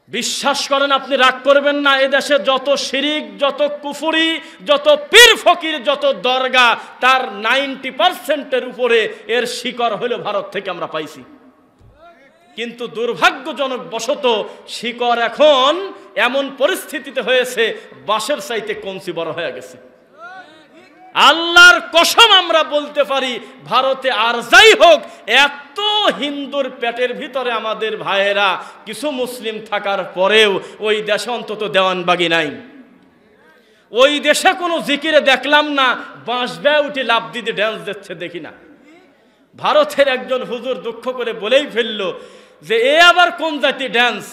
বিশ্বাস করেন, আপনি রাগ করবেন না, এদেশে যত শিরিক, যত কুফরি, যত পীর ফকির, যত দরগা, তার 90% উপরে এর শিকড় হলো ভারত থেকে আমরা পাইছি। কিন্তু দুর্ভাগ্যজনক বশত শিকড় এখন এমন পরিস্থিতিতে হয়েছে বাঁশের চাইতে কঞ্চি বড় হয়ে গেছে। আল্লাহর কসম আমরা বলতে পারি, ভারতে আর যাই হোক, এত হিন্দুর পেটের ভিতরে আমাদের ভাইয়েরা, কিছু মুসলিম থাকার পরেও ওই দেশে অন্তত দেওয়ানবাগি নাই। ওই দেশে কোনো জিকিরে দেখলাম না বাঁশ বেয়ে উঠে লাফ দিতে ড্যান্স দিচ্ছে, দেখি না। ভারতের একজন হুজুর দুঃখ করে বলেই ফেললো যে এ আবার কোন জাতি ড্যান্স,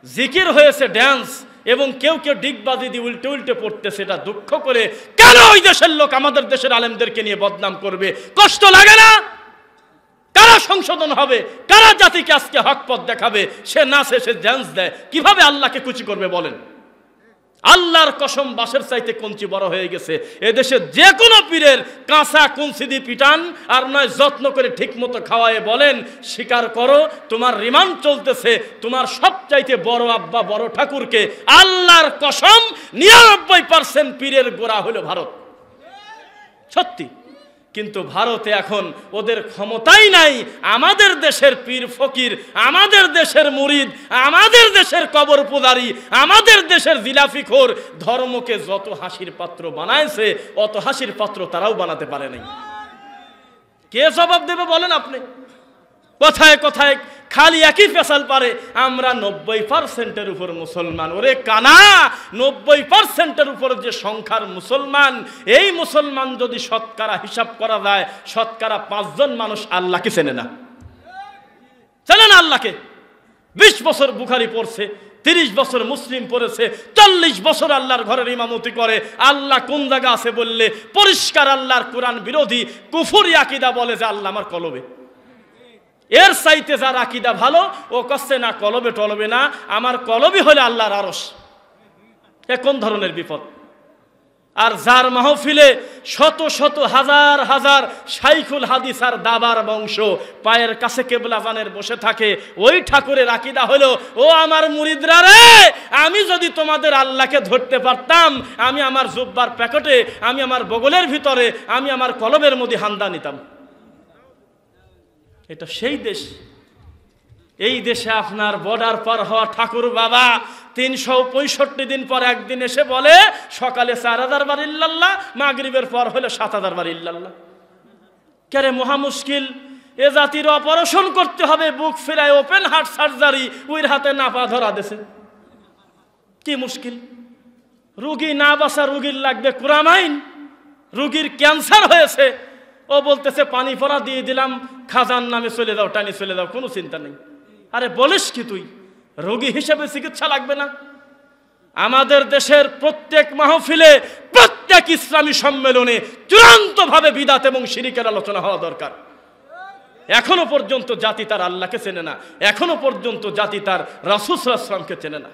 জিকির হয়েছে ড্যান্স, এবং কেউ কেউ ডিগবাজি দিয়ে উল্টে উল্টে পড়তেছে। এটা দুঃখ করে, কেন ওই দেশের লোক আমাদের দেশের আলেমদেরকে নিয়ে বদনাম করবে? কষ্ট লাগে না? কারা সংশোধন হবে? কারা জাতিকে আজকে হক পথ দেখাবে? সে নাচে, সে ড্যান্স দেয়, কিভাবে আল্লাহকে খুশি করবে বলেন? আল্লাহর কসম, বাঁশের চাইতে কঞ্চি বড় হয়ে গেছে। এদেশে যে কোনো পীরের কাঁচা কঞ্চি দিয়ে পিটান, আর নয় যত্ন করে ঠিক মতো খাওয়ায় বলেন স্বীকার করো তোমার রিমান্ড চলতেছে, তোমার সবচাইতে বড় আব্বা বড় ঠাকুরকে। আল্লাহর কসম 99% পীরের গোড়া হলো ভারত, সত্যি। কিন্তু ভারতে এখন ওদের ক্ষমতাই নাই আমাদের দেশের পীর ফকির, আমাদের দেশের মুরিদ, আমাদের দেশের কবর পূজারী, আমাদের দেশের জিলাফিখোর ধর্মকে যত হাসির পাত্র বানাইছে, অত হাসির পাত্র তারাও বানাতে পারে নাই। কে জবাব দেবে বলেন আপনি? কথায় কথায় খালি একই ফেসাল পারে, আমরা 90%-এর উপর মুসলমান। ওরে কানা, 90%-এর উপর যে সংখ্যার মুসলমান, এই মুসলমান যদি শতকরা হিসাব করা যায়, শতকরা 5 জন মানুষ আল্লাহকে চেনে না। চেনে না আল্লাহকে। 20 বছর বুখারি পড়ছে, 30 বছর মুসলিম পড়েছে, 40 বছর আল্লাহর ঘরের ইমামতি করে। আল্লাহ কোন জায়গা আছে বললে পরিষ্কার আল্লাহর কোরআন বিরোধী কুফরি আকীদা বলে যে আল্লাহ আমার কলবে। এর চাইতে যার আকীদা ভালো, ও কচ্ছে না কলবে টলবে না, আমার কলবই হলে আল্লাহর আরশ। এ কোন ধরনের বিপদ? আর যার মাহফিলে শত শত হাজার হাজার শাইখুল হাদিস আর দাবার বংশ পায়ের কাছে কেবলাজানের বসে থাকে, ওই ঠাকুরের আকীদা হলো, ও আমার মুরিদরা রে, আমি যদি তোমাদের আল্লাহকে ধরতে পারতাম, আমি আমার জুব্বার প্যাকেটে, আমি আমার বগলের ভিতরে, আমি আমার কলবের মধ্যে হান্দা নিতাম। এটা সেই দেশ। এই দেশে আপনার বর্ডার পার হওয়া ঠাকুর বাবা 365 দিন পর একদিন এসে বলে সকালে 4000 বার ইল্লাল্লাহ, মাগরিবের পর হলে 7000 বার ইল্লাল্লাহ। কেরে মহা মুশকিল, এ জাতির অপারেশন করতে হবে, বুক ফেরায় ওপেন হার্ট সার্জারি, উইর হাতে নাপা ধরা দেছে। কি মুশকিল! রুগী না বাঁচা, রুগীর লাগবে কুরামাইন। রুগীর ক্যান্সার হয়েছে, ও বলতেছে পানি পড়া দিয়ে দিলাম, খাজান নামে চলে যাও, টানি চলে যাও, কোনো চিন্তা নেই। আরে বলিস কি তুই? রোগী হিসেবে চিকিৎসা লাগবে না? আমাদের দেশের প্রত্যেক মাহফিলে, প্রত্যেক ইসলামী সম্মেলনে চূড়ান্তভাবে বিদাত এবং শিরিকের আলোচনা হওয়া দরকার। এখনো পর্যন্ত জাতি তার আল্লাহকে চেনে না, এখনো পর্যন্ত জাতি তার রাসূল সাল্লাল্লাহু আলাইহি ওয়াসাল্লামকে চেনে না।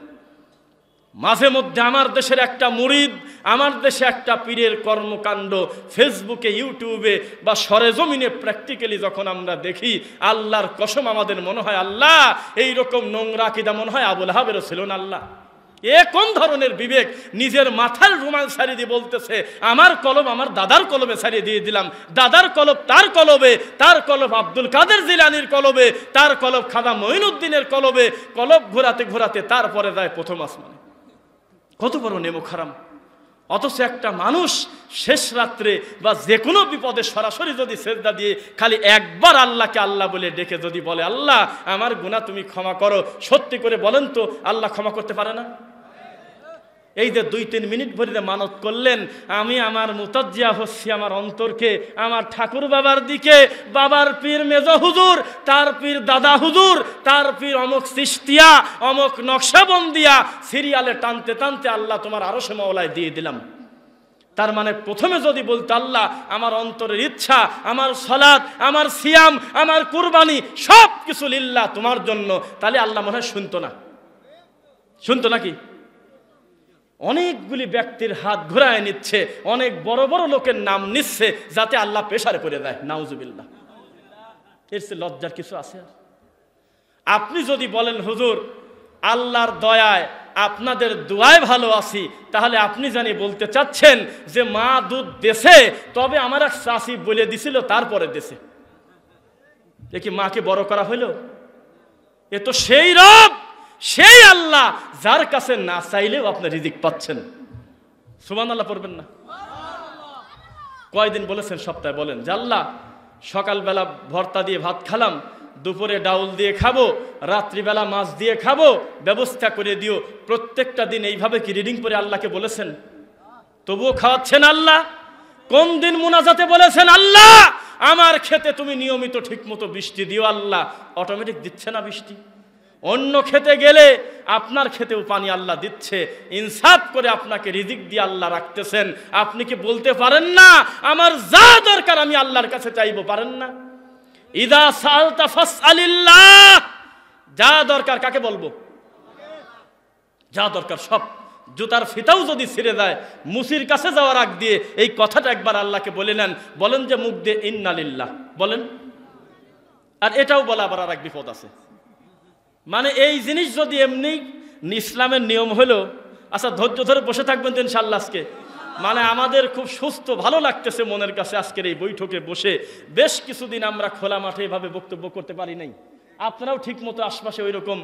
মাঝে মধ্যে আমার দেশের একটা মুরিদ, আমার দেশে একটা পীরের কর্মকাণ্ড ফেসবুকে, ইউটিউবে বা সরেজমিনে প্র্যাকটিক্যালি যখন আমরা দেখি, আল্লাহর কসম আমাদের মনে হয় আল্লাহ এইরকম নোংরা আকীদা মনে হয় আবুল আহাবেরও ছিল না। আল্লাহ, এ কোন ধরনের বিবেক? নিজের মাথার রুমাল ছাড়িয়ে দিয়ে বলতেছে আমার কলব আমার দাদার কলবে ছাড়িয়ে দিয়ে দিলাম, দাদার কলব তার কলবে, তার কলব আব্দুল কাদের জিলানীর কলবে, তার কলব খাজা মঈনুদ্দিনের কলবে, কলব ঘোরাতে ঘোরাতে তারপরে যায় প্রথম আসমানে। কত বড় নেমো খারাম! অথচ একটা মানুষ শেষ রাত্রে বা যে কোনো বিপদে সরাসরি যদি সেজদা দিয়ে খালি একবার আল্লাহকে আল্লাহ বলে ডেকে যদি বলে আল্লাহ আমার গুনাহ তুমি ক্ষমা করো, সত্যি করে বলেন তো আল্লাহ ক্ষমা করতে পারে না? এই যে 2-3 মিনিট ভরে মানত করলেন, আমি আমার মুতাজ্জিয়া হচ্ছি আমার অন্তরকে আমার ঠাকুর বাবার দিকে, বাবার পীর মেজো হুজুর, তার পীর দাদা হুজুর, তার পীর অমুক চিশতিয়া, অমুক নকশবন্দিয়া, সিরিয়ালে টানতে টানতে আল্লাহ তোমার আরশে মাওলায় দিয়ে দিলাম। তার মানে প্রথমে যদি বলতো আল্লাহ আমার অন্তরের ইচ্ছা, আমার সালাত, আমার সিয়াম, আমার কুরবানি সব কিছু লিল্লাহ তোমার জন্য, তাহলে আল্লাহ মনে হয় শুনতো না। শুনতো নাকি? অনেকগুলি ব্যক্তির হাত ঘুরায় নিচ্ছে, অনেক বড় বড় লোকের নাম নিচ্ছে যাতে আল্লাহ প্রেসারে পড়ে দেয়। নাউজুবিল্লাহ। এর চেয়ে লজ্জার কিছু আছে? আপনি যদি বলেন হুজুর আল্লাহর দয়ায় আপনাদের দোয়ায় ভালো আছি, তাহলে আপনি জানি বলতে চাচ্ছেন যে মা দুধ দেছে, তবে আমার এক চাষি বলে দিছিল তারপরে দেছে। এ কি মাকে বড় করা হইল? এ তো সেই রব, সেই আল্লাহ যার কাছে না চাইলেও আপনি রিজিক পাচ্ছেন। সুবহানাল্লাহ পড়বেন না? কয়দিন বলেছেন সপ্তাহে? বলেন যে আল্লাহ সকালবেলা ভর্তা দিয়ে ভাত খালাম, দুপুরে ডাউল দিয়ে খাবো, রাত্রিবেলা মাছ দিয়ে খাবো, ব্যবস্থা করে দিও। প্রত্যেকটা দিন এইভাবে কি রিডিং করে আল্লাহকে বলেছেন? তবুও খাওয়াচ্ছেন আল্লাহ। কোন দিন মুনাজাতে বলেছেন আল্লাহ আমার খেতে তুমি নিয়মিত ঠিক মতো বৃষ্টি দিও? আল্লাহ অটোমেটিক দিচ্ছে না বৃষ্টি? অন্য খেতে গেলে আপনার খেতেও পানি আল্লাহ দিচ্ছে, ইনসাফ করে আপনাকে রিজিক দিয়ে আল্লাহ রাখতেছেন। আপনি কি বলতে পারেন না আমার যা দরকার আমি আল্লাহর কাছে চাইবো? পারেন না? ইদা সালতা ফাসআলিল্লাহ, যা দরকার কাকে বলবো? যা দরকার সব। জুতার ফিতাও যদি ছিঁড়ে যায়, মুসির কাছে যাওয়ার আগ দিয়ে এই কথাটা একবার আল্লাহকে বলে নেন। বলেন যে মুখ দিয়ে ইন্নালিল্লাহ বলেন। আর এটাও বলা আবার আর এক বিপদ আছে। মানে এই জিনিস যদি এমনি ইসলামের নিয়ম হলো, আচ্ছা ধৈর্য ধরে বসে থাকবেন তো ইনশাআল্লাহ আজকে। মানে আমাদের খুব সুস্থ ভালো লাগতেছে মনের কাছে আজকের এই বৈঠকে বসে। বেশ কিছুদিন আমরা খোলা মাঠে এভাবে বক্তব্য করতে পারি নাই। আপনারাও ঠিক মতো আশপাশে ওই রকম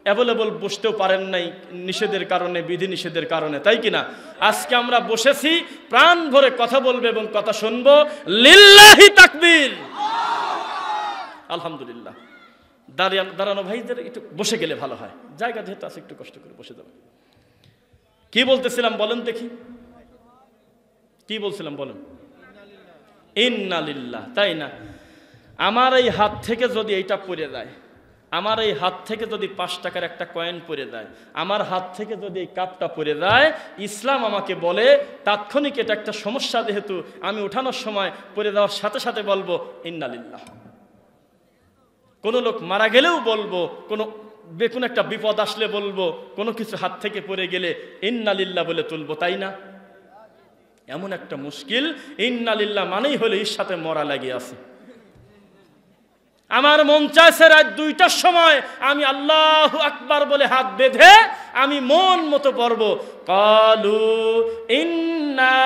অ্যাভেলেবল বসতেও পারেন নাই নিষেধের কারণে, বিধি নিষেধের কারণে, তাই কিনা? আজকে আমরা বসেছি, প্রাণ ভরে কথা বলবো এবং কথা শুনবো। লিল্লাহি তাকবীর, আলহামদুলিল্লাহ। দাঁড়ানো ভাইদের একটু বসে গেলে ভালো হয়, জায়গা যেহেতু আছে একটু কষ্ট করে বসে যাবেন। কি বলতেছিলাম বলেন দেখি? কি বলছিলাম বলেন? ইন্নালিল্লাহ, তাই না? আমার এই হাত থেকে যদি এইটা পড়ে যায়, আমার এই হাত থেকে যদি 5 টাকার একটা কয়েন পড়ে যায়, আমার হাত থেকে যদি এই কাপটা পড়ে যায়, ইসলাম আমাকে বলে তাৎক্ষণিক এটা একটা সমস্যা, যেহেতু আমি ওঠানোর সময় পড়ে যাওয়ার সাথে সাথে বলবো ইন্নালিল্লাহ। কোনো লোক মারা গেলেও বলবো, কোনো একটা বিপদ আসলে বলবো, কোনো কিছু হাত থেকে পড়ে গেলে ইন্নালিল্লাহ বলে তুলবো, তাই না? এমন একটা মুশকিল, ইন্নালিল্লাহ মানেই হলো এর সাথে মরা লাগিয়ে আছে। আমার মন চাইছে রাত 2টার সময় আমি আল্লাহু আকবার বলে হাত বেঁধে আমি মন মতো পড়ব, কালু ইন্না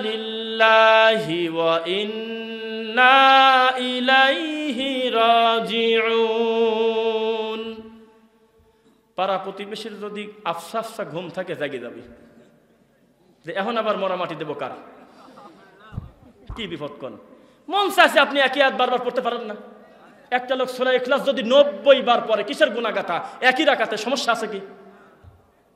লিল্লাহি ওয়া ইন্না ইলাইহি রাজিউন। পাড়া প্রতিবেশীর যদি আফসা আফসা ঘুম থাকে জাগে যাবে যে এখন আবার মরা মাটি দেবো কার? কি বিপদ কোন? মন চাইছে আপনি একই আয়াত বারবার পড়তে পারেন না? একটা লোক সূরা ইখলাস যদি 90 বার পড়ে, কিসের গুনাহগাতা? একই রাকাতে, সমস্যা আছে কি?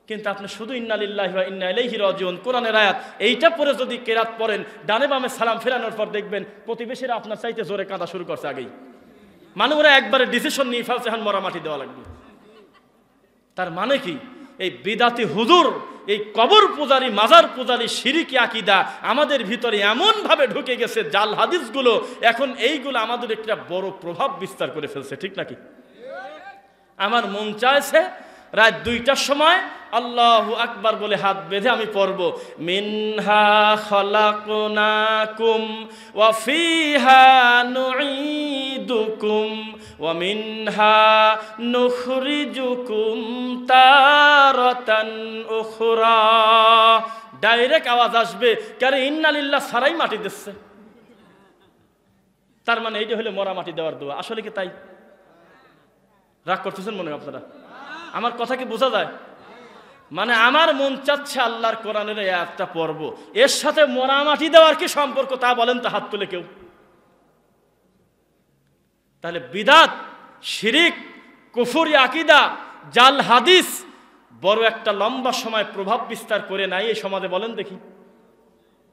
কিন্তু আপনি শুধু ইন্না লিল্লাহি ওয়া ইন্না ইলাইহি রাজিউন কোরআনের আয়াত এইটা পড়ে যদি কেরাত পড়েন, ডানে বামে সালাম ফেরানোর পর দেখবেন প্রতিবেশীরা আপনার চাইতে জোরে কাঁদা শুরু করছে আগেই। মানে ওরা একবারে ডিসিশন নিয়ে ফেলছে এখন মরা মাটি দেওয়া লাগবে। তার মানে কি? এই বিদাতি হুজুর, এই কবর পূজারী, মাজার পূজারী শিরকি আকীদা আমাদের ভিতরে এমন ভাবে ঢুকে গেছে, জাল হাদিসগুলো এখন এইগুলো আমাদের একটা বড় প্রভাব বিস্তার করে ফেলছে, ঠিক নাকি? আমার মন চাইছে রাত 2টার সময় আল্লাহু আকবার বলে হাত বেঁধে আমি পড়ব, মিনহা খালাকনাকুম ওয়া ফিহা নুঈদুকুম ওয়া মিনহা নুখরিজুকুম তারাতান উখরা। ডাইরেক্ট আওয়াজ আসবে, কারে ইন্না লিল্লাহ সারাই মাটি দিচ্ছে। তার মানে এইটা হলো মরা মাটি দেওয়ার দোয়া। আসলে কি তাই? রাগ করতেছেন মনে হয় আপনারা? আমার কথা কি বোঝা যায়? মানে আমার মন চাচ্ছে আল্লাহর কোরআনের এই আয়াতটা পড়ব, এর সাথে মরা মাটি দেওয়ার কি সম্পর্ক তা বলেন তো, হাত তুলে কেউ। তাহলে বিদাত, শিরিক, কুফরি আকীদা, জাল হাদিস বড় একটা লম্বা সময় প্রভাব বিস্তার করে নাই এই সমাজে, বলেন দেখি।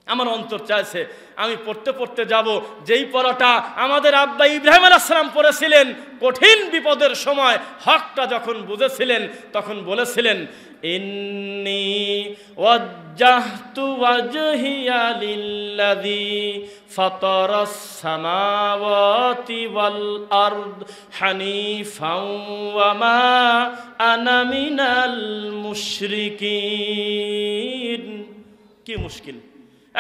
আমার অন্তর চাইছে আমি পড়তে পড়তে যাব যেই পড়াটা আমাদের আব্বা ইব্রাহিম আলাইহিস সালাম পড়েছিলেন কঠিন বিপদের সময়, হকটা যখন বুঝেছিলেন তখন বলেছিলেন, ইন্নী ওয়াজ্জাহতু ওয়াজহিয়া লিল্লাযী ফাতারাস সামাওয়াতি ওয়াল আরদ হানিফাও ওয়া মা আনা মিনাল মুশরিকিন। কি মুশকিল!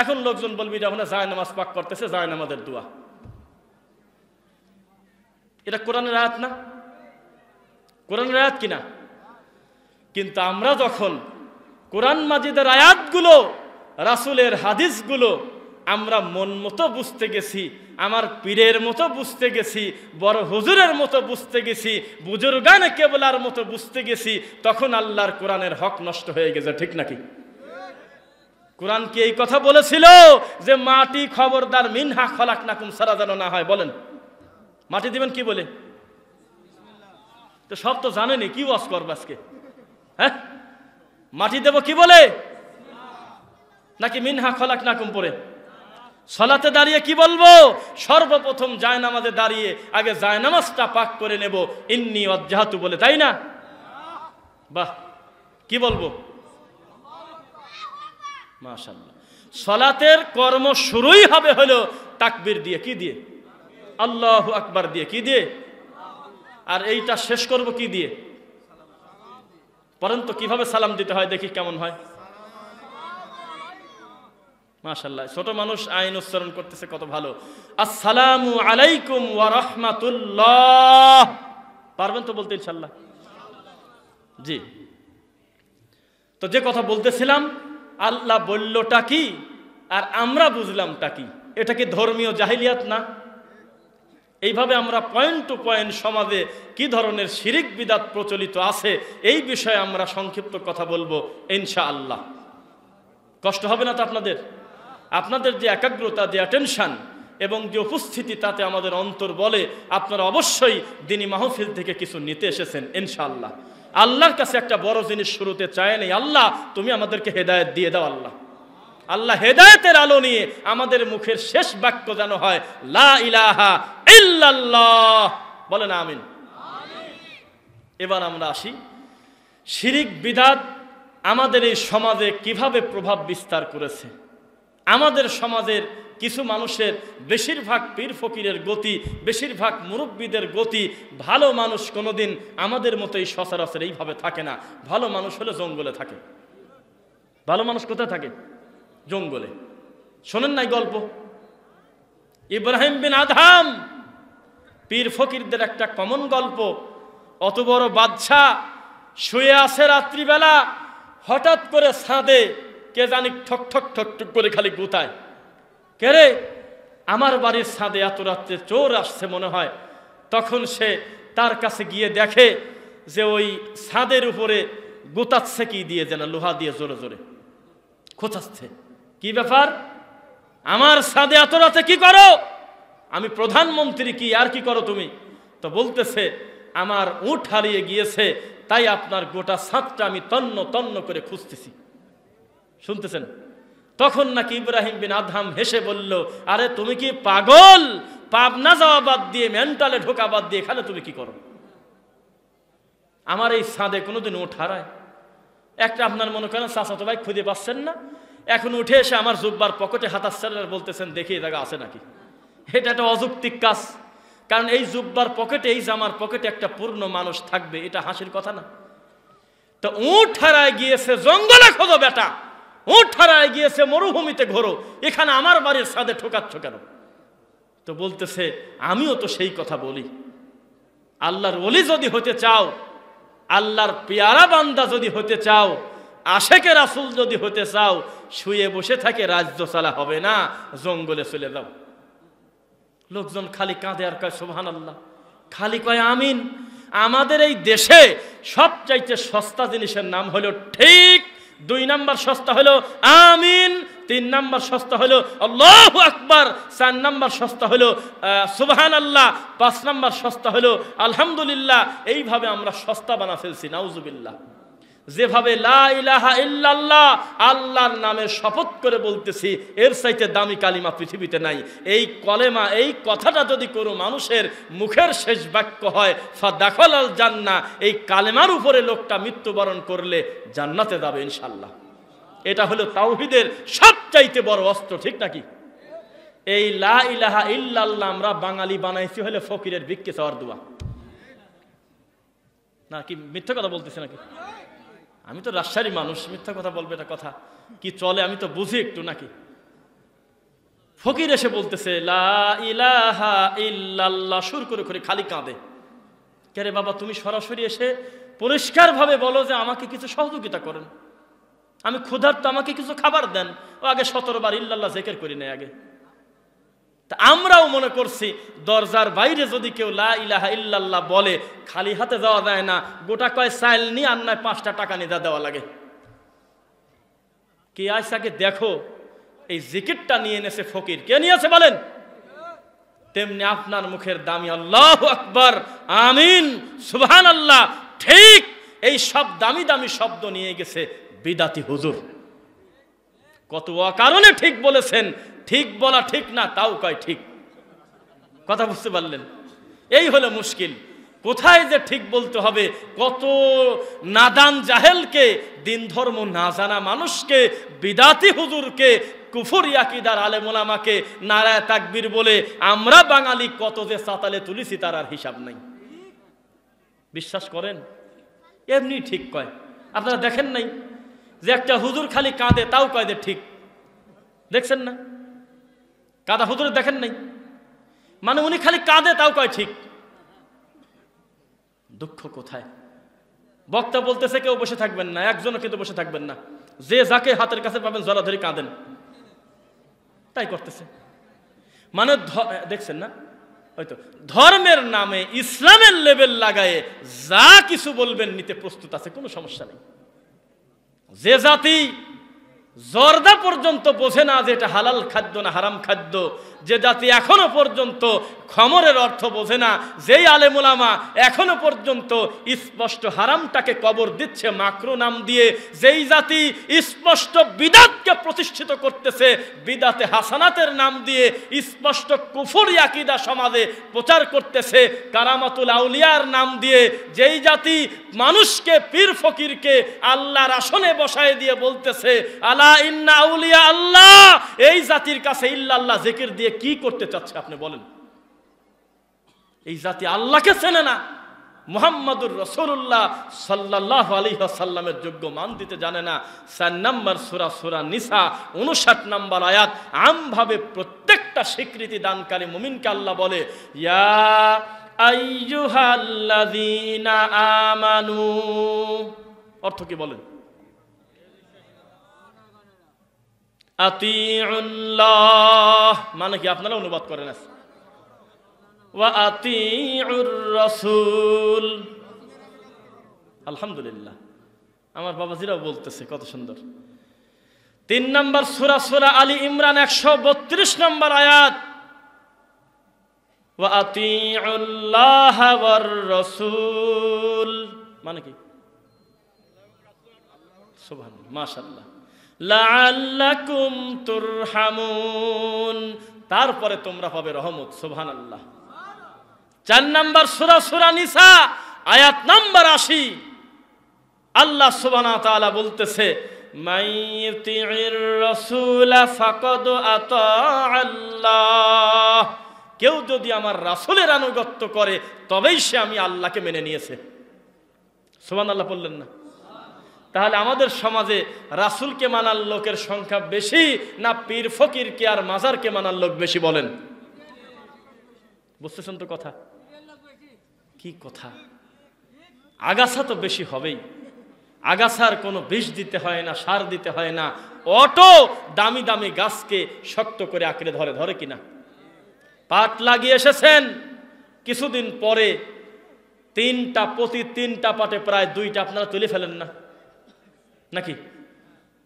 এখন লোকজন বলবি যখন যায় নামাজ পাক করতেছে, যায় নামাজের দোয়া। এটা কোরআনের আয়াত না? কোরআনের আয়াত কিনা? কিন্তু আমরা যখন কোরআন মাজিদের আয়াতগুলো, রাসূলের হাদিসগুলো আমরা মন মতো বুঝতে গেছি, আমার পীরের মতো বুঝতে গেছি, বড় হুজুরের মতো বুঝতে গেছি, বুজুর্গানে কেবলার মতো বুঝতে গেছি, তখন আল্লাহর কোরআনের হক নষ্ট হয়ে গেছে। ঠিক নাকি? কোরআন কি এই কথা বলেছিল যে মাটি খবরদার মিনহা খলাকনাকুম ছাড়া যেন না হয়? বলেন, মাটি দিবেন কি বলে? তো সব তো জানেনি, কি ওয়াজ করবে আজকে? হ্যাঁ, মাটি দেব কি বলে? নাকি মিনহা খলাকনাকুম পড়ে? সালাতে দাঁড়িয়ে কি বলবো? সর্বপ্রথম জায়নামাজে দাঁড়িয়ে আগে জায়নামাজটা পাক করে নেব, ইন্নী ওয়াজ্জাহতু বলে, তাই না? বাহ, কি বলবো? মাশাআল্লাহ। সালাতের কর্ম শুরুই হবে হলো তাকবীর দিয়ে। কি দিয়ে? আল্লাহু আকবার দিয়ে। কি দিয়ে? আর এইটা শেষ করব কি দিয়ে? পরন্তু কিভাবে সালাম দিতে হয় দেখি কেমন হয়। মাশাআল্লাহ, ছোট মানুষ আইন উচ্চারণ করতেছে, কত ভালো। আসসালামু আলাইকুম ওয়া রাহমাতুল্লাহ। পারবেন তো বলতে ইনশাআল্লাহ? জি। তো যে কথা বলতেছিলাম, আল্লাহ বললটা কি আর আমরা বুঝলামটা কি? এটা কি ধর্মীয় জাহিলিয়াত না? এইভাবে আমরা পয়েন্ট টু পয়েন্ট সমাজে কি ধরনের শিরিক বিদাত প্রচলিত আছে এই বিষয়ে আমরা সংক্ষিপ্ত কথা বলবো ইনশাআল্লাহ। কষ্ট হবে না তো আপনাদের? আপনাদের যে একাগ্রতা, যে অ্যাটেনশন এবং যে উপস্থিতি, তাতে আমাদের অন্তর বলে আপনারা অবশ্যই দিনী মাহফিল থেকে কিছু নিতে এসেছেন ইনশাআল্লাহ। আল্লাহর কাছে একটা বড় জিনিস শুরুতে চায় নেই, আল্লাহ তুমি আমাদেরকে হেদায়েত দিয়ে দাও। আল্লাহ আল্লাহ হেদায়েতের আলো নিয়ে আমাদের মুখের শেষ বাক্য যেন হয় লা ইলাহা ইল্লাল্লাহ। বলেন আমিন। এবার আমরা আসি, শিরিক বিদাত আমাদের এই সমাজে কিভাবে প্রভাব বিস্তার করেছে। আমাদের সমাজের কিছু মানুষের, বেশিরভাগ পীর ফকিরের গতি, বেশিরভাগ মুরব্বীদের গতি, ভালো মানুষ কোনোদিন আমাদের মতোই সচরাচর এইভাবে থাকে না। ভালো মানুষ হলে জঙ্গলে থাকে। ভালো মানুষ কোথায় থাকে? জঙ্গলে। শোনেন নাই গল্প? ইব্রাহিম বিন আদহাম, পীর ফকিরদের একটা কমন গল্প। অত বড় বাদশা শুয়ে আছে রাত্রিবেলা, হঠাৎ করে ছাদে কে জানি ঠক ঠক ঠক ঠক করে খালি গুতায়। কে রে? আমার বাড়ির ছাদে এত রাত্রে চোর আসছে মনে হয়। তখন সে তার কাছে গিয়ে দেখে যে ওই ছাদের উপরে গুতাচ্ছে কি দিয়ে, যেন লোহা দিয়ে জোরে জোরে খোঁচাচ্ছে। কি ব্যাপার? আমার ছাদে এত রাতে কি করো? আমি প্রধানমন্ত্রী, কি আর কি করো তুমি? তো বলতেছে আমার উট হারিয়ে গিয়েছে, তাই আপনার গোটা ছাদটা আমি তন্ন তন্ন করে খুঁজতেছি। শুনতেছেন? তখন নাকি ইব্রাহিম বিন আদহাম হেসে বলল, আরে তুমি কি পাগল? পাবনা যাওয়া বাদ দিয়ে, মেন্টালে ঢোকা বাদ দিয়ে এখানে তুমি কি করো? আমার এই ছাদে কোনোদিন উঠ হারায়? একটা আপনার মনে করেন চাচাতো ভাই খুঁজে পাচ্ছেন না, এখন উঠে এসে আমার জুব্বার পকেটে হাতাচ্ছেন আর বলতেছেন দেখি এই জায়গা আছে নাকি। এটা একটা অযৌক্তিক কাজ। কারণ এই জুব্বার পকেটে, এই জামার পকেটে একটা পূর্ণ মানুষ থাকবে, এটা হাসির কথা না। তো উঠ হারায় গিয়েছে জঙ্গলে খোঁজো বেটা, উঠ হারায় গিয়েছে মরুভূমিতে ঘোরো, এখানে আমার বাড়ির ছাদে ঠোকাচ্ছ কেন? তো বলতেছে আমিও তো সেই কথা বলি। আল্লাহর ওলি যদি হতে চাও, আল্লাহর পেয়ারা বান্দা যদি হতে চাও, আশেকে রাসূল যদি হতে চাও, শুয়ে বসে থাকে রাজ্য চালা হবে না, জঙ্গলে চলে যাও। লোকজন খালি কাঁদে আর কয় সুবহানাল্লাহ, খালি কয় আমিন। আমাদের এই দেশে সবচাইতে সস্তা জিনিসের নাম হলো ঠিক, 2 নাম্বার সস্তা হলো আমিন, 3 নাম্বার সস্তা হলো আল্লাহু আকবার, 4 নাম্বার সস্তা হলো সুবহানাল্লাহ, 5 নাম্বার সস্তা হলো আলহামদুলিল্লাহ। এইভাবে আমরা সস্তা বানা ফেলছি, নাউজুবিল্লাহ। যেভাবে লা ইলাহা ইল্লাল্লাহ, আল্লাহর নামে শপথ করে বলতেছি, এর চাইতে দামি কালিমা পৃথিবীতে নাই। এই কলেমা, এই কথাটা যদি কোনো মানুষের মুখের শেষ বাক্য হয়, ফাদাখালাল জান্নাহ, এই কালেমার উপরে লোকটা মৃত্যুবরণ করলে জান্নাতে যাবে ইনশাআল্লাহ। এটা হলো তাওহীদের সবচাইতে বড় অস্ত্র, ঠিক নাকি? এই লা ইলাহা ইল্লাল্লাহ আমরা বাঙালি বানাইছি হলে ফকিরের ভিক্ষে চাওয়ার দোয়া। না কি মিথ্যা কথা বলতেছে নাকি? আমি তো রাজশাহী মানুষ, মিথ্যা কথা বলবে এটা কথা কি চলে? আমি তো বুঝি একটু নাকি। ফকির এসে বলতেছে লা ইলাহা ইল্লাল্লাহ, সুর করে করে খালি কাঁদে। কে রে বাবা, তুমি সরাসরি এসে পরিষ্কারভাবে বলো যে আমাকে কিছু সহযোগিতা করেন, আমি ক্ষুধার্ত, আমাকে কিছু খাবার দেন। ও আগে 17 বার ইল্লাল্লাহ জিকির করি নাই আগে। তা আমরাও মনে করছি দরজার বাইরে যদি কেউ লা ইলাহা ইল্লাল্লাহ বলে খালি হাতে যাওয়া যায় না, গোটা কয় চাইল নিয়ে আর নয় 5টা টাকা নিয়ে দেওয়া লাগে। কে আইসাকে দেখো এই জিকিরটা নিয়ে এনেছে ফকির, কে নিয়েছে বলেন? তেমনি আপনার মুখের দামি আল্লাহু আকবার, আমিন, সুবহানাল্লাহ, ঠিক এই সব দামি দামি শব্দ নিয়ে গেছে বিদাতি হুজুর। কত কারণে ঠিক বলেছেন, ঠিক বলা ঠিক না তাও কয় ঠিক। কথা বুঝতে পারলেন? এই হলো মুশকিল, কোথায় যে ঠিক বলতে হবে। কত নাদান জাহেলকে, দিন ধর্ম না জানা মানুষকে, বিদাতি হুজুরকে, কুফরি আকীদার আলেম ওলামাকে নারায়ে তাকবীর বলে আমরা বাঙালি কত যে চাতালে তুলিছি তার আর হিসাব নাই। বিশ্বাস করেন? এমনি ঠিক কয়। আপনারা দেখেন নাই যে একটা হুজুর খালি কাঁদে তাও কয় যে ঠিক, দেখছেন না? কাদা হুজুর দেখেন নাই, মানে উনি খালি কাঁদে তাও কয় ঠিক। দুঃখ কোথায়? বক্তা বলতেছে কেউ বসে থাকবেন না, একজনও কিন্তু বসে থাকবেন না, যে যাকে হাতের কাছে পাবেন জড়াধরি কাঁদেন, তাই করতেছে। মানে দেখছেন না, হয়তো ধর্মের নামে ইসলামের লেবেল লাগায়ে যা কিছু বলবেন নিতে প্রস্তুত আছে, কোনো সমস্যা নেই। যে জাতি জর্দা পর্যন্ত বোঝে না যে এটা হালাল খাদ্য না হারাম খাদ্য, যে জাতি এখনো পর্যন্ত খমরের অর্থ বোঝে না, যেই আলেম ওলামা এখনো পর্যন্ত স্পষ্ট হারামটাকে কবর দিচ্ছে মাকরু নাম দিয়ে, যেই জাতি স্পষ্ট বিদাতকে প্রতিষ্ঠিত করতেছে বিদাতে হাসানাতের নাম দিয়ে, স্পষ্ট কুফরি আকীদা সমাজে প্রচার করতেছে কারামাতুল আউলিয়ার নাম দিয়ে, যেই জাতি মানুষকে পীর ফকিরকে আল্লাহর আসনে বসায় দিয়ে বলতেছে আলা ইন্না আউলিয়া আল্লাহ, এই জাতির কাছে ইল্লাল্লাহ জিকির দিয়ে কি করতে চাচ্ছে আপনি বলেন? এই জাতি আল্লাহকে চেনে না, মুহাম্মাদুর রাসূলুল্লাহ সাল্লাল্লাহু আলাইহি ওয়াসাল্লামের যোগ্য মান দিতে জানে না। 4 নম্বর সূরা নিসা 59 নম্বর আয়াত আমভাবে প্রত্যেকটা স্বীকৃতি দানকারী মুমিনকে আল্লাহ বলে ইয়া আইয়ুহাল্লাযীনা আমানু। অর্থ কি বলেন? আতিউল্লাহ মানে কি? আপনারা অনুবাদ করেন আছে ওয়া আতিউর রাসূল। আলহামদুলিল্লাহ, আমার বাবাজিরাও বলতেছে কত সুন্দর। 3 নম্বর সূরা আলী ইমরান 132 নম্বর আয়াত ওয়া আতিউল্লাহ ওয়ার রাসূল মানে কি? সুবহানাল্লাহ, মাশাআল্লাহ, লাআল্লাকুম তুরহামুন, তারপরে তোমরা পাবে রহমত। সুবহানাল্লাহ। 4 নম্বর সূরা নিসা আয়াত নম্বর 80 আল্লাহ সুবহানাহু ওয়া তাআলা বলতেছে মাইয়ুতির রাসূল ফাকাদ আতাআল্লাহ, কেউ যদি আমার রাসূলের আনুগত্য করে তবেই সে আমি আল্লাহকে মেনে নিয়েছে। সুবহানাল্লাহ বললেন না? তাহলে আমাদের সমাজে রাসূলকে মানার লোকের সংখ্যা বেশি না পীর ফকিরকে আর মাজারকে মানার লোক বেশি বলেন? বুঝতেছেন তো কথা? কি কথা? আগাছা তো বেশি হবেই, আগাছার কোনো বিষ দিতে হয় না, সার দিতে হয় না, অটো দামি দামি গাছকে শক্ত করে আঁকড়ে ধরে কিনা? পাট লাগিয়ে এসেছেন, কিছুদিন পরে প্রতি তিনটা পাটে প্রায় 2টা আপনারা তুলে ফেলেন না নাকি?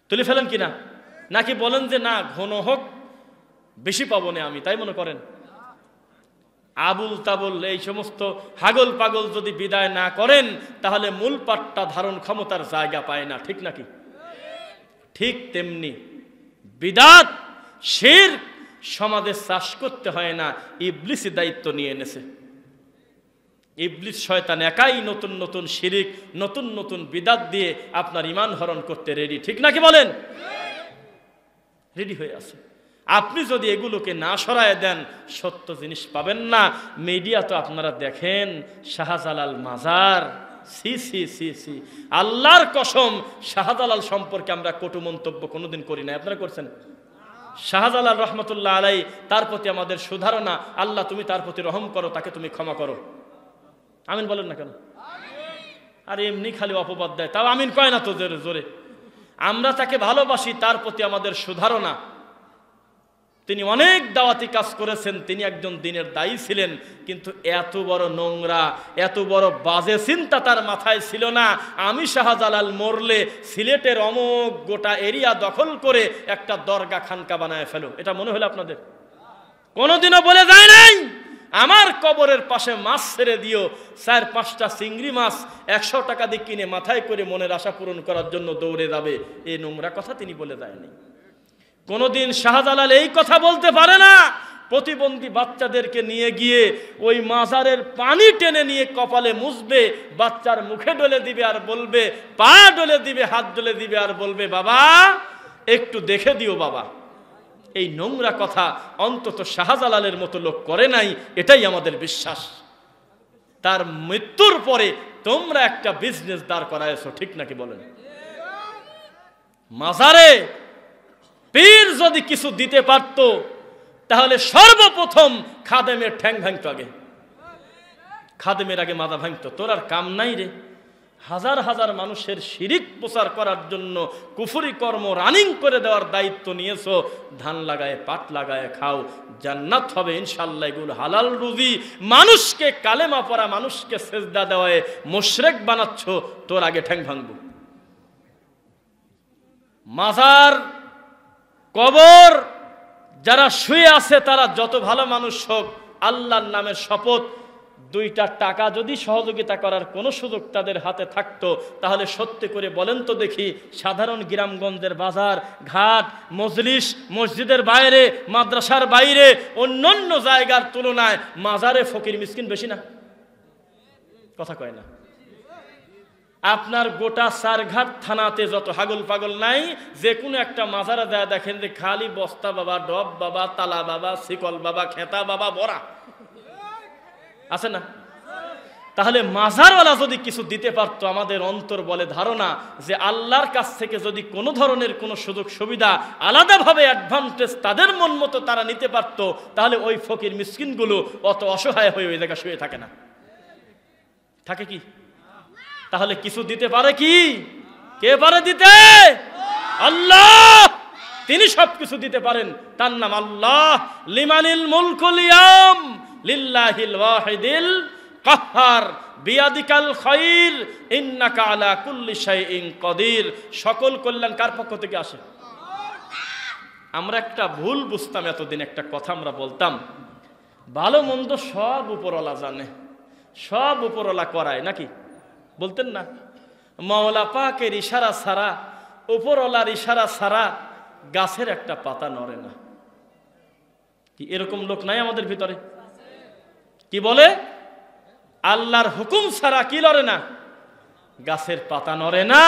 তুলে ফেলেন কিনা? নাকি বলেন যে না ঘন হোক বেশি পাবো না আমি, তাই মনে করেন? আবুল তাবুল এই সমস্ত হাগল পাগল যদি বিদায় না করেন তাহলে মূল পাটটা ধারণ ক্ষমতার জায়গা পায় না, ঠিক নাকি? ঠিক তেমনি বিদাত শিরক সমাজে চাষ করতে হয় না, ইবলিসই দায়িত্ব নিয়ে এনেছে। ইবলিস শয়তান একাই নতুন নতুন শিরিক, নতুন নতুন বিদাত দিয়ে আপনার ঈমান হরণ করতে রেডি, ঠিক নাকি বলেন? রেডি হয়ে আছে। আপনি যদি এগুলোকে না সরায় দেন সত্য জিনিস পাবেন না। মিডিয়া তো আপনারা দেখেন, শাহজালাল মাজার, সি সি সি সি, আল্লাহর কসম শাহজালাল সম্পর্কে আমরা কটু মন্তব্য কোনোদিন করি না। আপনারা করছেন? শাহজালাল রহমতুল্লাহ আলাই, তার প্রতি আমাদের সুধারণা, আল্লাহ তুমি তার প্রতি রহম করো, তাকে তুমি ক্ষমা করো। আমিন বলেন না কেন? আর এমনি খালি অপবাদ দেয়, তাও আমিন কয় না তো জোরে জোরে। আমরা তাকে ভালোবাসি, তার প্রতি আমাদের সুধারণা। তিনি অনেক দাওয়াতি কাজ করেছেন, তিনি একজন দ্বীনের দায়ী ছিলেন, কিন্তু এত বড় নোংরা, এত বড় বাজে চিন্তা তার মাথায় ছিল না। আমি শাহজালাল মরলে সিলেটের অমুক গোটা এরিয়া দখল করে একটা দরগা খানকা বানায় ফেলো, এটা মনে হলো আপনাদের? কোনোদিনও বলে যায় নাই আমার কবরের পাশে মাছ ছেড়ে দিও, 4-5টা চিংড়ি মাছ 100 টাকা দিয়ে কিনে মাথায় করে মনের আশা পূরণ করার জন্য দৌড়ে যাবে, এই নোংরা কথা তিনি বলে যায়নি। কোনোদিন শাহজালাল এই কথা বলতে পারে না প্রতিবন্ধী বাচ্চাদেরকে নিয়ে গিয়ে ওই মাজারের পানি টেনে নিয়ে কপালে মুছবে, বাচ্চার মুখে ডলে দিবে আর বলবে, পা ডলে দিবে, হাত ডলে দিবে আর বলবে, বাবা একটু দেখে দিও বাবা। এই নোংরা কথা অন্তত শাহজালালের মতো লোক করে নাই, এটাই আমাদের বিশ্বাস। তার মৃত্যুর পরে তোমরা একটা বিজনেস দাঁড় করায়ছো, ঠিক নাকি বলেন? মাজারে পীর যদি কিছু দিতে পারত তাহলে সর্বপ্রথম খাদেমের ঠ্যাং ভাঙতো, আগে খাদেমের আগে মাথা ভাঙতো। তোর আর কাম নাই রে, হাজার হাজার মানুষের শিরিক প্রচার করার জন্য কুফরি কর্ম রানিং করে দেওয়ার দায়িত্ব নিয়েছো, ধান লাগায় পাট লাগায় খাও, জান্নাত হবে ইনশাআল্লাহ, এগুলো হালাল রুজি। মানুষকে কালেমা পড়া, মানুষকে সেজদা দেওয়ায় মুশরিক বানাচ্ছ, তোর আগে ঠ্যাং ভাঙবো। মাজার কবর যারা শুয়ে আছে তারা যত ভালো মানুষ হোক, আল্লাহর নামের শপথ, 2টা টাকা যদি সহযোগিতা করার কোনো সুযোগ তাদের হাতে থাকতো, তাহলে সত্যি করে বলেন তো দেখি, সাধারণ গ্রামগঞ্জের বাজার ঘাট মজলিস মসজিদের বাইরে মাদ্রাসার বাইরে অন্যান্য জায়গার তুলনায় মাজারে ফকির মিসকিন বেশি না? কথা কয় না? আপনার গোটা সারঘাট থানাতে যত হাগল পাগল নাই, যে কোনো একটা মাজারে যায় দেখেন যে খালি বস্তা বাবা, ডব বাবা, তালা বাবা, শিকল বাবা, খেতা বাবা ভরা আছে না? তাহলে মাজারওয়ালা যদি কিছু দিতে পারতো, আমাদের অন্তর বলে ধারণা যে আল্লাহর কাছ থেকে যদি কোনো ধরনের কোনো সুযোগ সুবিধা আলাদাভাবে অ্যাডভান্টেজ তাদের মন মতো তারা নিতে পারতো, তাহলে ওই ফকির মিসকিনগুলো অত অসহায় হয়ে ওই জায়গায় শুয়ে থাকে না। থাকে কি? তাহলে কিছু দিতে পারে কি? কে পারে দিতে? আল্লাহ, তিনি সবকিছু দিতে পারেন, তার নাম আল্লাহ। লিমানিল মুলকুল ইয়াম লিল্লাহিল ওয়াহিদিল কাহ্হার বিয়াদিকাল খায়র ইন্নাকা আলা কুল্লি শাইইন কাদির। সকল কল্যাণ কার পক্ষ থেকে আসে? আমরা একটা ভুল বুঝতাম এতদিন, একটা কথা আমরা বলতাম, ভালো মন্দ সব উপরওয়ালা জানে, সব উপরওয়ালা করায়, নাকি বলতেন না? মাওলা পাকের ইশারা ছাড়া, উপরওয়ালার ইশারা ছাড়া গাছের একটা পাতা নড়ে না। কি এরকম লোক নাই আমাদের ভিতরে? কি বলে? আল্লাহর হুকুম ছাড়া কি লড়ে না? গাছের পাতা নড়ে না।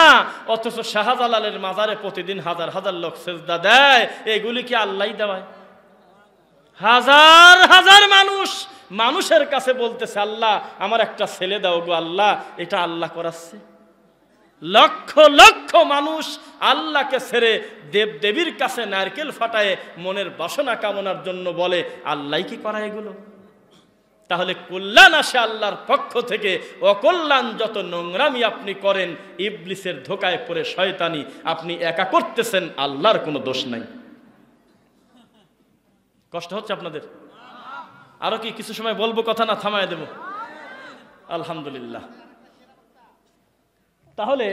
অথচ শাহজালালের মাজারে প্রতিদিন হাজার হাজার লোক সেজদা দেয়, এগুলি কি আল্লাহই দেওয়ায়? হাজার হাজার মানুষ মানুষের কাছে বলতেছে, আল্লাহ আমার একটা ছেলে দাও গো আল্লাহ, এটা আল্লাহ করাচ্ছে। লক্ষ লক্ষ মানুষ আল্লাহকে ছেড়ে দেব দেবীর কাছে নারকেল ফাটায় মনের বাসনা কামনার জন্য বলে, আল্লাহ কি করা এগুলো? তাহলে কল্যাণ আসে আল্লাহর পক্ষ থেকে, অকল্যাণ যত নোংরামি আপনি করেন, ইবলিসের ধোকায় পড়ে শয়তানি আপনি একা করতেছেন, আল্লাহর কোনো দোষ নাই। কষ্ট হচ্ছে আপনাদের? আরো কি কিছু সময় বলবো, কথা না থামায় দেব? আলহামদুলিল্লাহ। তাহলে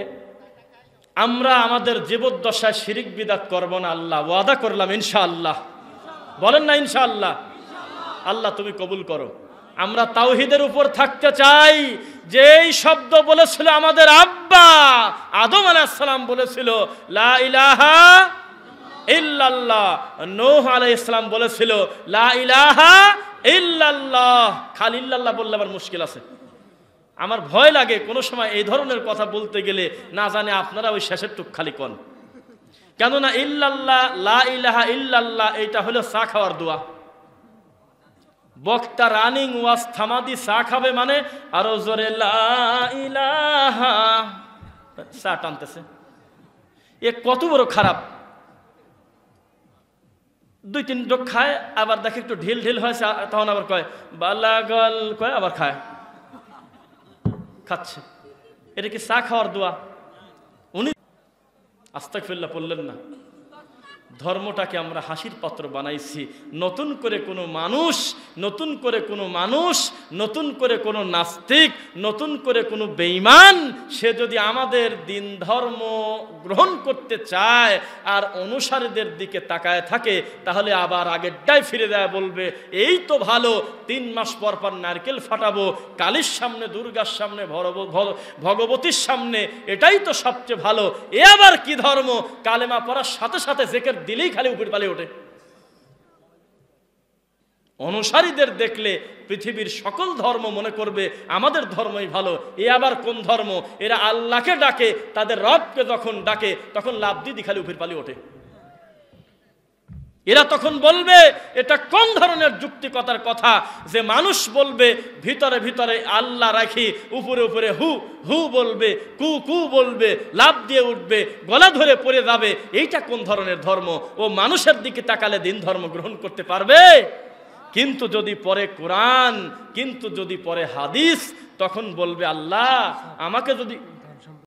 আমরা আমাদের জীবদ্দশায় শিরিক বিদআত করব না, আল্লাহ ওয়াদা করলাম ইনশাআল্লাহ। বলেন না ইনশাআল্লাহ? আল্লাহ তুমি কবুল করো। আমরা তাওহীদের উপর থাকতে চাই। যেই শব্দ বলেছিল আমাদের আব্বা আদম আলাইহিস সালাম বলেছিল লা ইলাহা ইল্লাল্লাহ, নূহ আলাইহিস সালাম বলেছিল লা ইলাহা ইল্লাল্লাহ। খালি ইল্লাল্লাহ বললে আবার মুশকিল আছে। আমার ভয় লাগে কোনো সময় এই ধরনের কথা বলতে গেলে, না জানে আপনারা ওই শেষের টুক খালি কন। কেননা ইল্লাল্লাহ, লা ইলাহা ইল্লাল্লাহ এটা হলো চা খাওয়ার দোয়া। বক্তা রানিং ওয়াজ থামাদি চা খাবে মানে আরো জোরে লা ইলাহা, চা টানতেছে। এ কত বড় খারাপ। 2-3 ডোক খায়, আবার দেখে একটু ঢিল ঢিল হয়েছে, তখন আবার কয় বালাগল, কয় আবার খায়, খাচ্ছে। এটা কি চা খাওয়ার দোয়া? উনি আস্তাগফিরুল্লাহ পড়লেন না। ধর্মটাকে আমরা হাসির পাত্র বানাইছি। নতুন করে কোনো মানুষ, নতুন করে কোনো মানুষ, নতুন করে কোনো নাস্তিক, নতুন করে কোনো বেঈমান সে যদি আমাদের দিন ধর্ম গ্রহণ করতে চায় আর অনুসারীদের দিকে তাকায় থাকে, তাহলে আবার আগেরটাই ফিরে দেয়, বলবে এই তো ভালো, 3 মাস পর পর নারকেল ফাটাবো, কালীর সামনে, দুর্গার সামনে, ভগবতীর সামনে, এটাই তো সবচেয়ে ভালো। এ আবার কি ধর্ম? কালেমা পড়ার সাথে সাথে জিকির দিলেই খালি উপর পালিয়ে ওঠে। অনুসারীদের দেখলে পৃথিবীর সকল ধর্ম মনে করবে আমাদের ধর্মই ভালো। এ আবার কোন ধর্ম? এরা আল্লাহকে ডাকে, তাদের রবকে যখন ডাকে তখন লাভ দিদি খালি উপর পালিয়ে ওঠে। এরা তখন বলবে এটা কোন ধরনের যুক্তিকতার কথা যে মানুষ বলবে ভিতরে ভিতরে আল্লাহ রাখি, উপরে উপরে হু হু বলবে, কু কু বলবে, লাভ দিয়ে উঠবে, গলা ধরে পড়ে যাবে। এইটা কোন ধরনের ধর্ম? ও মানুষের দিকে তাকালে দিন ধর্ম গ্রহণ করতে পারবে? কিন্তু যদি পড়ে কোরআন, কিন্তু যদি পড়ে হাদিস, তখন বলবে আল্লাহ আমাকে যদি